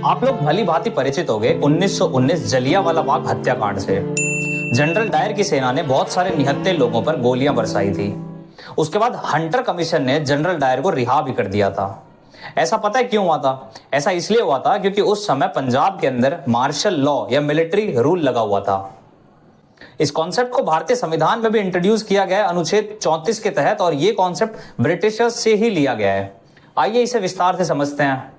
आप लोग भली भांति परिचित हो गए 1919 जलियांवाला बाग हत्याकांड से। जनरल डायर की सेना ने बहुत सारे निहत्थे लोगों पर गोलियां बरसाई थी। उसके बाद हंटर कमीशन ने जनरल डायर को रिहा भी कर दिया था। ऐसा पता है क्यों हुआ था? ऐसा इसलिए हुआ था क्योंकि उस समय पंजाब के अंदर मार्शल लॉ या मिलिट्री रूल लगा हुआ था। इस कॉन्सेप्ट को भारतीय संविधान में भी इंट्रोड्यूस किया गया है अनुच्छेद 34 के तहत, और ये कॉन्सेप्ट ब्रिटिशर्स से ही लिया गया है। आइए इसे विस्तार से समझते हैं।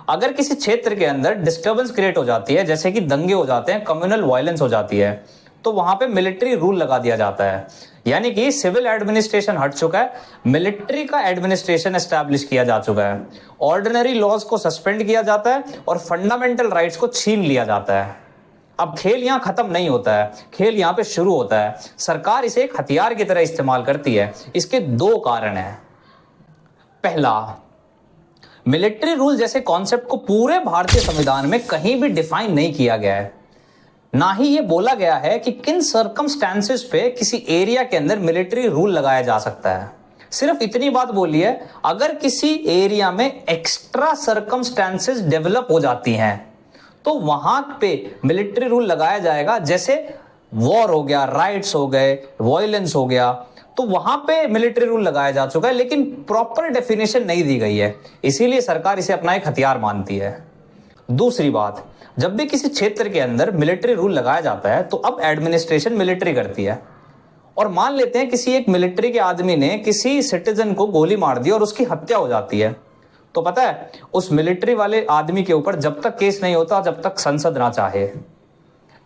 अगर किसी क्षेत्र के अंदर डिस्टर्बेंस क्रिएट हो जाती है, जैसे कि दंगे हो जाते हैं, कम्युनल वायलेंस हो जाती है, तो वहां पे मिलिट्री रूल लगा दिया जाता है। यानी कि सिविल एडमिनिस्ट्रेशन हट चुका है, मिलिट्री का एडमिनिस्ट्रेशन एस्टैब्लिश किया जा चुका है। ऑर्डिनरी लॉज को सस्पेंड किया जाता है और फंडामेंटल राइट्स को छीन लिया जाता है। अब खेल यहां खत्म नहीं होता है, खेल यहां पे शुरू होता है। सरकार इसे एक हथियार की तरह इस्तेमाल करती है। इसके दो कारण हैं। पहला, मिलिट्री रूल जैसे कॉन्सेप्ट को पूरे भारतीय संविधान में कहीं भी डिफाइन नहीं किया गया है। ना ही ये बोला गया है कि किन सर्कमस्टेंसेस पे किसी एरिया के अंदर मिलिट्री रूल लगाया जा सकता है। सिर्फ इतनी बात बोली है, अगर किसी एरिया में एक्स्ट्रा सर्कमस्टेंसेस डेवलप हो जाती हैं तो वहां पे मिलिट्री रूल लगाया जाएगा। जैसे वॉर हो गया, राइट्स हो गए, वायलेंस हो गया, तो वहां पे मिलिट्री रूल लगाया जा चुका है, लेकिन प्रॉपर डेफिनेशन नहीं दी गई है। इसीलिए सरकार इसे अपना एक हथियार मानती है। दूसरी बात, जब भी किसी क्षेत्र के अंदर मिलिट्री रूल लगाया जाता है तो अब एडमिनिस्ट्रेशन मिलिट्री करती है। और मान लेते हैं किसी एक मिलिट्री के आदमी ने किसी सिटीजन को गोली मार दी और उसकी हत्या हो जाती है, तो पता है उस मिलिट्री वाले आदमी के ऊपर जब तक केस नहीं होता, जब तक संसद ना चाहे।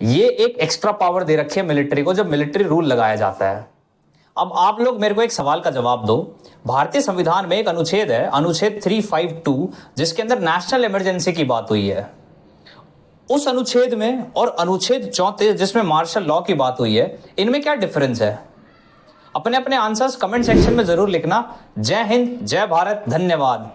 ये एक एक्स्ट्रा पावर दे रखी है मिलिट्री को जब मिलिट्री रूल लगाया जाता है। अब आप लोग मेरे को एक सवाल का जवाब दो। भारतीय संविधान में एक अनुच्छेद है, अनुच्छेद 352, जिसके अंदर नेशनल इमरजेंसी की बात हुई है। उस अनुच्छेद में और अनुच्छेद 34 जिसमें मार्शल लॉ की बात हुई है, इनमें क्या डिफरेंस है? अपने अपने आंसर्स कमेंट सेक्शन में जरूर लिखना। जय हिंद, जय भारत, धन्यवाद।